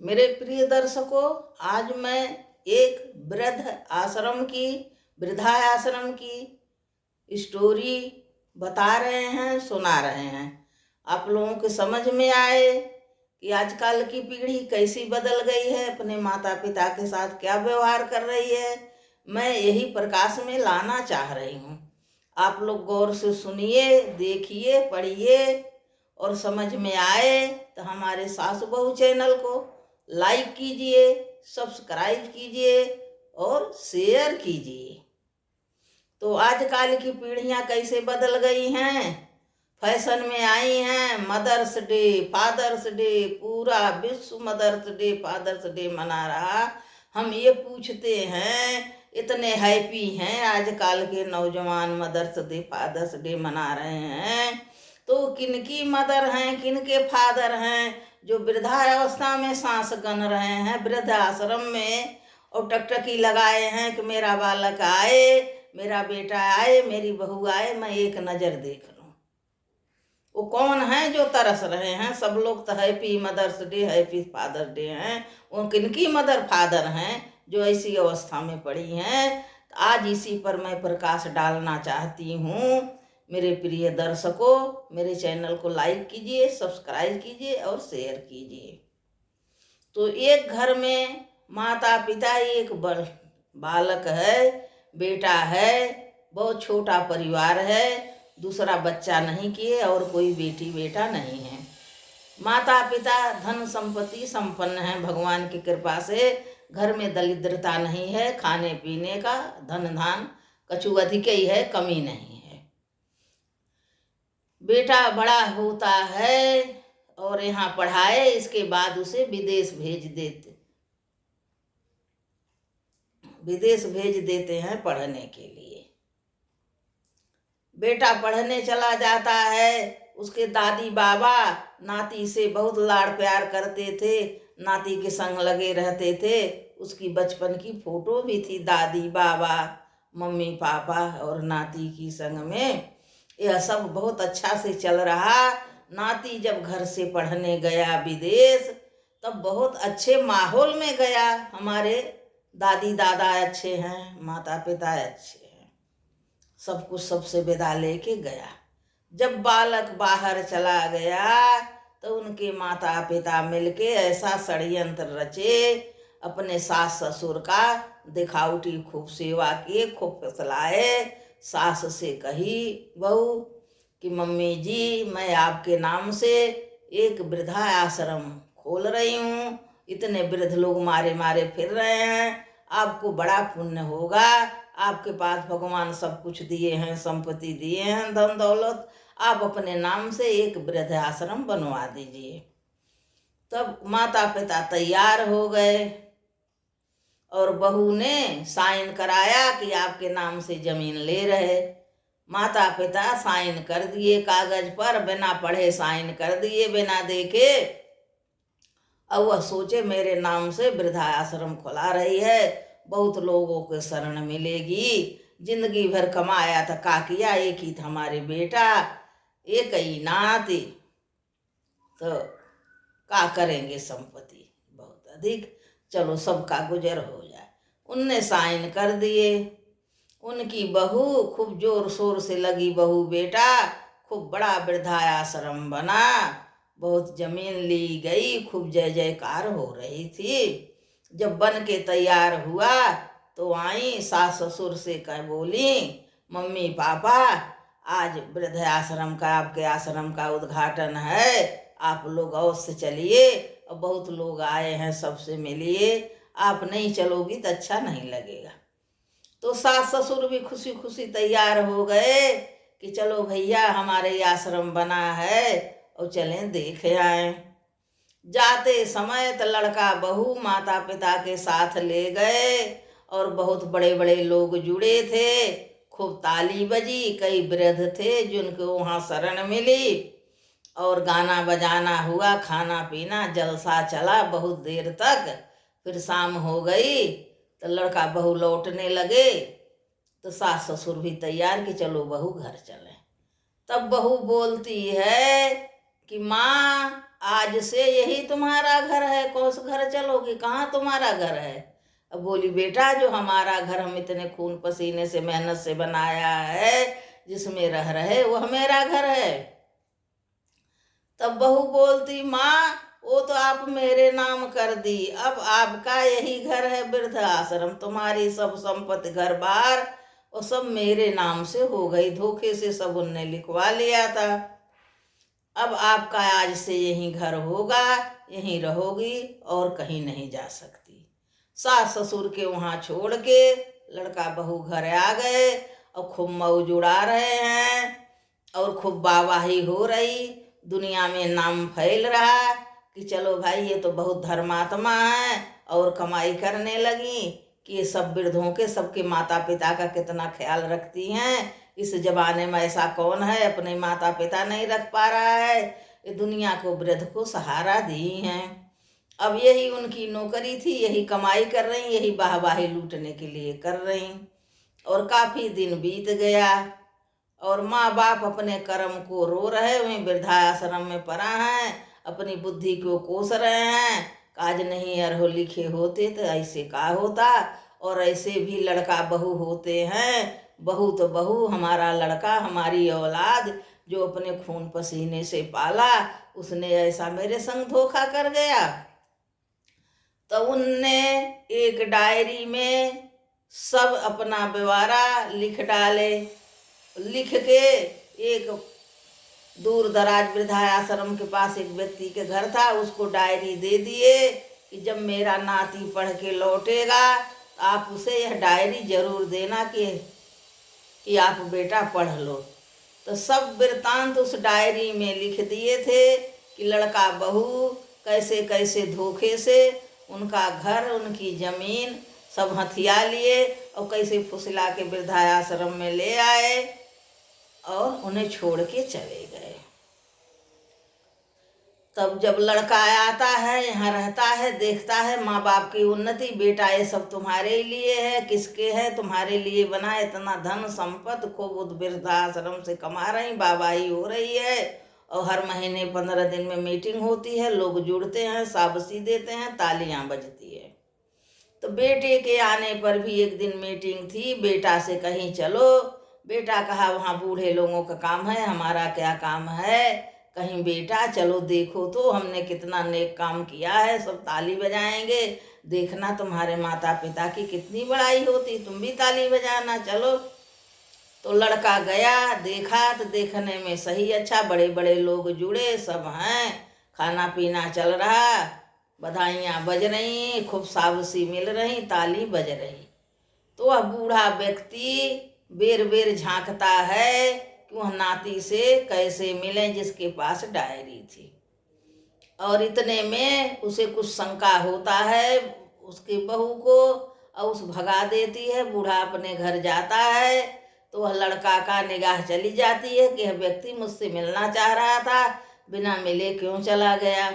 मेरे प्रिय दर्शकों, आज मैं एक वृद्धा आश्रम की स्टोरी बता रहे हैं, सुना रहे हैं। आप लोगों के समझ में आए कि आजकल की पीढ़ी कैसी बदल गई है, अपने माता पिता के साथ क्या व्यवहार कर रही है। मैं यही प्रकाश में लाना चाह रही हूँ। आप लोग गौर से सुनिए, देखिए, पढ़िए और समझ में आए तो हमारे सासु बहू चैनल को लाइक कीजिए, सब्सक्राइब कीजिए और शेयर कीजिए। तो आजकल की पीढ़ियां कैसे बदल गई हैं, फैशन में आई हैं। मदर्स डे, फादर्स डे, पूरा विश्व मदर्स डे, फादर्स डे मना रहा। हम ये पूछते हैं, इतने हैप्पी हैं आजकल के नौजवान, मदर्स डे, फादर्स डे मना रहे हैं, तो किनकी मदर हैं, किनके फादर हैं जो वृद्धावस्था में सांस गन रहे हैं वृद्ध आश्रम में, और टकटकी लगाए हैं कि मेरा बालक आए, मेरा बेटा आए, मेरी बहू आए, मैं एक नज़र देख लूं। वो कौन है जो तरस रहे हैं? सब लोग तो happy mother's day, happy father day हैं। वो किनकी मदर फादर हैं जो ऐसी अवस्था में पड़ी हैं? आज इसी पर मैं प्रकाश डालना चाहती हूँ। मेरे प्रिय दर्शकों, मेरे चैनल को लाइक कीजिए, सब्सक्राइब कीजिए और शेयर कीजिए। तो एक घर में माता पिता, एक बालक है, बेटा है, बहुत छोटा परिवार है, दूसरा बच्चा नहीं किए और कोई बेटी बेटा नहीं है। माता पिता धन संपत्ति संपन्न है, भगवान की कृपा से घर में दरिद्रता नहीं है, खाने पीने का धन धान कछु अधिक ही है, कमी नहीं है। बेटा बड़ा होता है और यहाँ पढ़ाए, इसके बाद उसे विदेश भेज देते हैं पढ़ने के लिए। बेटा पढ़ने चला जाता है, उसके दादी बाबा नाती से बहुत लाड़ प्यार करते थे, नाती के संग लगे रहते थे। उसकी बचपन की फोटो भी थी, दादी बाबा, मम्मी पापा और नाती की संग में। यह सब बहुत अच्छा से चल रहा। नाती जब घर से पढ़ने गया विदेश, तब बहुत अच्छे माहौल में गया। हमारे दादी दादा अच्छे हैं, माता पिता अच्छे हैं, सब कुछ सबसे विदा लेके गया। जब बालक बाहर चला गया तो उनके माता पिता मिलके ऐसा षड्यंत्र रचे, अपने सास ससुर का दिखावटी खूब सेवा किए, खूब फसलाए। सास से कही बहू कि मम्मी जी, मैं आपके नाम से एक वृद्धा आश्रम खोल रही हूँ, इतने वृद्ध लोग मारे मारे फिर रहे हैं, आपको बड़ा पुण्य होगा, आपके पास भगवान सब कुछ दिए हैं, संपत्ति दिए हैं, धन दौलत, आप अपने नाम से एक वृद्ध आश्रम बनवा दीजिए। तब माता पिता तैयार हो गए और बहू ने साइन कराया कि आपके नाम से जमीन ले रहे। माता पिता साइन कर दिए कागज पर, बिना पढ़े साइन कर दिए, बिना देखे। अब वह सोचे मेरे नाम से वृद्धा आश्रम खुला रही है, बहुत लोगों के शरण मिलेगी, जिंदगी भर कमाया था, का किया, एक ही था हमारे बेटा, एक ही नाती, तो का करेंगे, संपत्ति बहुत अधिक, चलो सबका गुजर हो जाए। उनने साइन कर दिए। उनकी बहू खूब जोर शोर से लगी, बहू बेटा, खूब बड़ा वृद्धा आश्रम बना, बहुत जमीन ली गई, खूब जय जयकार हो रही थी। जब बन के तैयार हुआ तो आई, सास ससुर से कह बोली, मम्मी पापा, आज वृद्ध आश्रम का, आपके आश्रम का उद्घाटन है, आप लोग अवश्य चलिए, और बहुत लोग आए हैं, सबसे मिलिए, आप नहीं चलोगी तो अच्छा नहीं लगेगा। तो सास ससुर भी खुशी खुशी तैयार हो गए कि चलो भैया, हमारे आश्रम बना है और चलें देख आए। जाते समय तो लड़का बहू माता पिता के साथ ले गए और बहुत बड़े बड़े लोग जुड़े थे, खूब ताली बजी, कई वृद्ध थे जिनको वहाँ शरण मिली, और गाना बजाना हुआ, खाना पीना जलसा चला बहुत देर तक। फिर शाम हो गई तो लड़का बहू लौटने लगे, तो सास ससुर भी तैयार कि चलो बहू घर चले। तब बहू बोलती है कि माँ आज से यही तुम्हारा घर है, कौन सा घर चलोगी, कहाँ तुम्हारा घर है। अब बोली बेटा जो हमारा घर हम इतने खून पसीने से मेहनत से बनाया है, जिसमें रह रहे वह मेरा घर है। तब बहू बोलती माँ वो तो आप मेरे नाम कर दी, अब आपका यही घर है वृद्ध आश्रम, तुम्हारी सब संपत्ति घर बार और सब मेरे नाम से हो गई, धोखे से सब उनने लिखवा लिया था। अब आपका आज से यही घर होगा, यहीं रहोगी और कहीं नहीं जा सकती। सास ससुर के वहाँ छोड़ के लड़का बहू घर आ गए और खूब मौज उड़ा रहे हैं और खूब वाहवाही हो रही, दुनिया में नाम फैल रहा कि चलो भाई ये तो बहुत धर्मात्मा है और कमाई करने लगी, कि ये सब वृद्धों के सबके माता पिता का कितना ख्याल रखती हैं। इस जमाने में ऐसा कौन है अपने माता पिता नहीं रख पा रहा है, ये दुनिया को वृद्ध को सहारा दी हैं। अब यही उनकी नौकरी थी, यही कमाई कर रही, यही वाहवाही लूटने के लिए कर रही। और काफ़ी दिन बीत गया और माँ बाप अपने कर्म को रो रहे, वहीं वृद्धाश्रम में पड़ा हैं, अपनी बुद्धि को कोस रहे हैं। काज नहीं अरहो लिखे होते तो ऐसे का होता, और ऐसे भी लड़का बहू होते हैं। बहू तो बहू, हमारा लड़का हमारी औलाद जो अपने खून पसीने से पाला, उसने ऐसा मेरे संग धोखा कर गया। तो उनने एक डायरी में सब अपना व्यवहारा लिख डाले, लिख के एक दूर दराज वृद्धाश्रम के पास एक व्यक्ति के घर था, उसको डायरी दे दिए कि जब मेरा नाती पढ़ के लौटेगा तो आप उसे यह डायरी जरूर देना कि आप बेटा पढ़ लो। तो सब वृत्तांत उस डायरी में लिख दिए थे कि लड़का बहू कैसे कैसे धोखे से उनका घर उनकी जमीन सब हथिया लिए और कैसे फुसला के वृद्धाश्रम में ले आए और उन्हें छोड़ के चले गए। तब जब लड़का आता है, यहाँ रहता है, देखता है माँ बाप की उन्नति, बेटा ये सब तुम्हारे लिए है, किसके है, तुम्हारे लिए बना, इतना धन संपत्ति खूब उस वृद्धाश्रम से कमा रही, वाहवाही हो रही है और हर महीने 15 दिन में मीटिंग होती है, लोग जुड़ते हैं, शाबाशी देते हैं, तालियां बजती है। तो बेटे के आने पर भी एक दिन मीटिंग थी, बेटा से कहीं चलो, बेटा कहा वहाँ बूढ़े लोगों का काम है, हमारा क्या काम है, कहीं बेटा चलो देखो तो हमने कितना नेक काम किया है, सब ताली बजाएंगे, देखना तुम्हारे माता पिता की कितनी बड़ाई होती, तुम भी ताली बजाना चलो। तो लड़का गया, देखा तो देखने में सही अच्छा, बड़े बड़े लोग जुड़े सब हैं, खाना पीना चल रहा, बधाइयाँ बज रही, खूब शाबाशी मिल रही, ताली बज रही। तो वह बूढ़ा व्यक्ति बेर बेर झांकता है कि वह नाती से कैसे मिले जिसके पास डायरी थी, और इतने में उसे कुछ शंका होता है उसकी बहू को, और उस भगा देती है। बूढ़ा अपने घर जाता है तो वह लड़का का निगाह चली जाती है कि यह व्यक्ति मुझसे मिलना चाह रहा था, बिना मिले क्यों चला गया।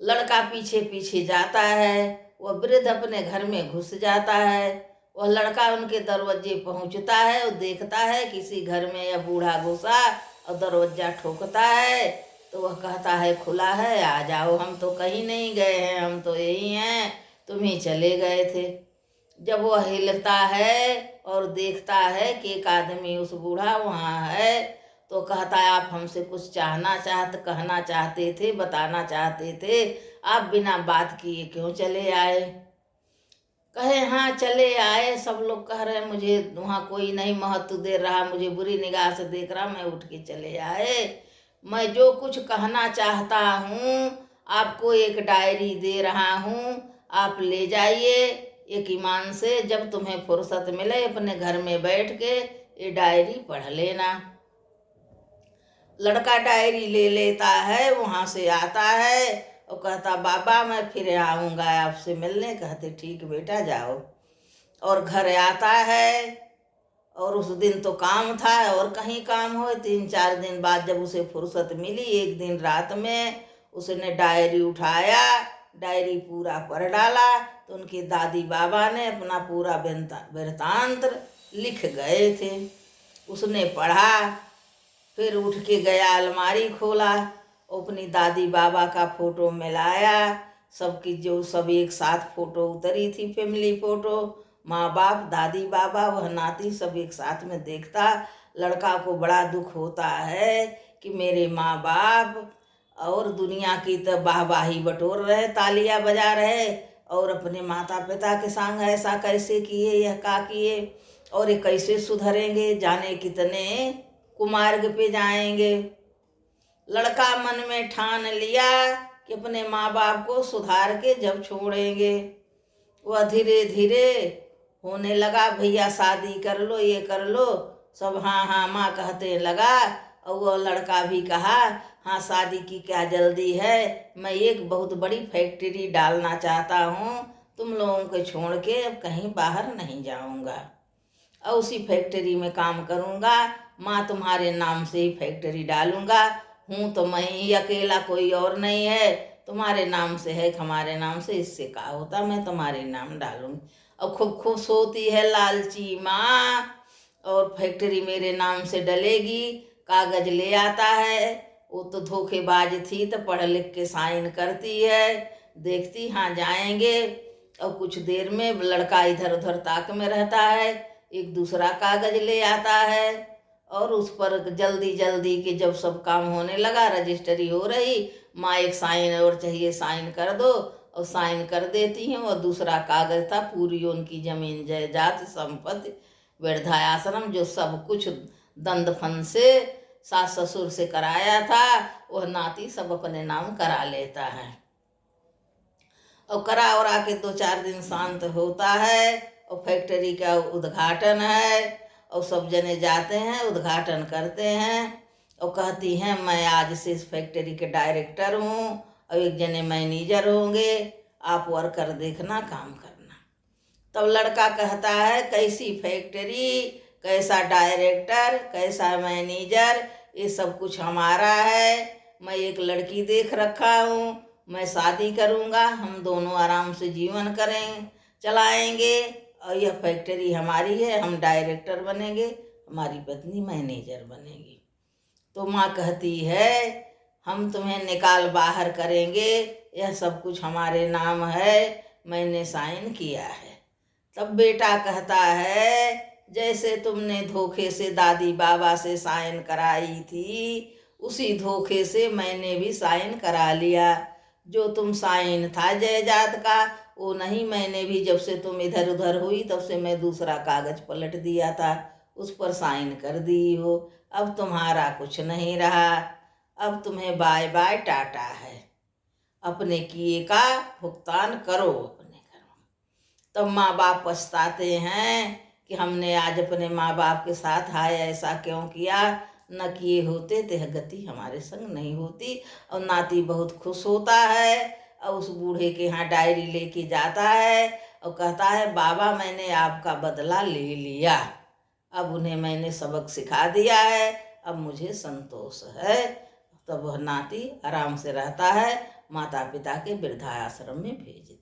लड़का पीछे पीछे जाता है, वह वृद्ध अपने घर में घुस जाता है। वह लड़का उनके दरवाजे पहुंचता है और देखता है किसी घर में यह बूढ़ा घुसा और दरवाजा ठोकता है। तो वह कहता है खुला है, आ जाओ, हम तो कहीं नहीं गए हैं, हम तो यही हैं, तुम ही चले गए थे। जब वह हिलता है और देखता है कि एक आदमी उस बूढ़ा वहाँ है, तो कहता है आप हमसे कुछ कहना चाहते थे, बताना चाहते थे, आप बिना बात किए क्यों चले आए। कहे हाँ चले आए, सब लोग कह रहे मुझे वहाँ कोई नहीं महत्व दे रहा, मुझे बुरी निगाह से देख रहा, मैं उठ के चले आए। मैं जो कुछ कहना चाहता हूँ आपको एक डायरी दे रहा हूँ, आप ले जाइए एक ईमान से, जब तुम्हें फुर्सत मिले अपने घर में बैठ के ये डायरी पढ़ लेना। लड़का डायरी ले लेता है, वहाँ से आता है और कहता बाबा मैं फिर आऊँगा आपसे मिलने। कहते ठीक बेटा जाओ। और घर आता है और उस दिन तो काम था और कहीं काम हो, 3-4 दिन बाद जब उसे फुर्सत मिली, एक दिन रात में उसने डायरी उठाया, डायरी पूरा पढ़ डाला। तो उनके दादी बाबा ने अपना पूरा वृत्तांत लिख गए थे। उसने पढ़ा, फिर उठ के गया, अलमारी खोला अपनी दादी बाबा का फोटो मिलाया, सबकी जो सब एक साथ फोटो उतरी थी, फैमिली फोटो, माँ बाप, दादी बाबा, वह नाती सब एक साथ में देखता। लड़का को बड़ा दुख होता है कि मेरे माँ बाप और दुनिया की तो वाहवाही बटोर रहे, तालियां बजा रहे, और अपने माता पिता के संग ऐसा कैसे किए, यह का किए, और ये कैसे सुधरेंगे, जाने कितने कुमार्ग पे जाएंगे। लड़का मन में ठान लिया कि अपने माँ बाप को सुधार के जब छोड़ेंगे। वह धीरे धीरे होने लगा, भैया शादी कर लो, ये कर लो, सब हाँ हाँ माँ कहते लगा। और वह लड़का भी कहा, हाँ शादी की क्या जल्दी है, मैं एक बहुत बड़ी फैक्ट्री डालना चाहता हूँ, तुम लोगों को छोड़ के अब कहीं बाहर नहीं जाऊँगा और उसी फैक्ट्री में काम करूँगा। माँ तुम्हारे नाम से ही फैक्ट्री डालूँगा, हूँ तो मैं ही अकेला, कोई और नहीं है, तुम्हारे नाम से है, हमारे नाम से, इससे क्या होता, मैं तुम्हारे नाम डालूँगी। और खूब खुश होती है लालची माँ, और फैक्ट्री मेरे नाम से डलेगी, कागज ले आता है। वो तो धोखेबाज थी, तो पढ़ लिख के साइन करती है, देखती हाँ जाएंगे। और कुछ देर में लड़का इधर उधर ताक में रहता है, एक दूसरा कागज ले आता है, और उस पर जल्दी जल्दी के जब सब काम होने लगा, रजिस्ट्री हो रही, माँ एक साइन और चाहिए, साइन कर दो, और साइन कर देती हैं। और दूसरा कागज था पूरी उनकी जमीन जायदाद संपत्ति, वृद्धाश्रम, जो सब कुछ दंदफन से सास ससुर से कराया था, वह नाती सब अपने नाम करा लेता है। और करा और आके 2-4 दिन शांत होता है, और फैक्ट्री का उद्घाटन है, और सब जने जाते हैं, उद्घाटन करते हैं, और कहती हैं मैं आज से इस फैक्ट्री के डायरेक्टर हूँ, और एक जने मैनेजर होंगे, आप वर्कर देखना, काम करना। तब लड़का कहता है कैसी फैक्ट्री, कैसा डायरेक्टर, कैसा मैनेजर, ये सब कुछ हमारा है, मैं एक लड़की देख रखा हूँ, मैं शादी करूँगा, हम दोनों आराम से जीवन करें चलाएंगे, और यह फैक्ट्री हमारी है, हम डायरेक्टर बनेंगे, हमारी पत्नी मैनेजर बनेगी। तो माँ कहती है हम तुम्हें निकाल बाहर करेंगे, यह सब कुछ हमारे नाम है, मैंने साइन किया है। तब बेटा कहता है जैसे तुमने धोखे से दादी बाबा से साइन कराई थी, उसी धोखे से मैंने भी साइन करा लिया। जो तुम साइन था जायदाद का, वो नहीं, मैंने भी जब से तुम इधर उधर हुई तब से मैं दूसरा कागज पलट दिया था, उस पर साइन कर दी हो। अब तुम्हारा कुछ नहीं रहा, अब तुम्हें बाय बाय टाटा है, अपने किए का भुगतान करो अपने कर्म। तब माँ बाप पछताते हैं कि हमने आज अपने माँ बाप के साथ हाय ऐसा क्यों किया, न किए होते तो गति हमारे संग नहीं होती। और नाती बहुत खुश होता है, और उस बूढ़े के यहाँ डायरी लेके जाता है, और कहता है बाबा मैंने आपका बदला ले लिया, अब उन्हें मैंने सबक सिखा दिया है, अब मुझे संतोष है। तब वह नाती आराम से रहता है, माता पिता के वृद्धाश्रम में भेज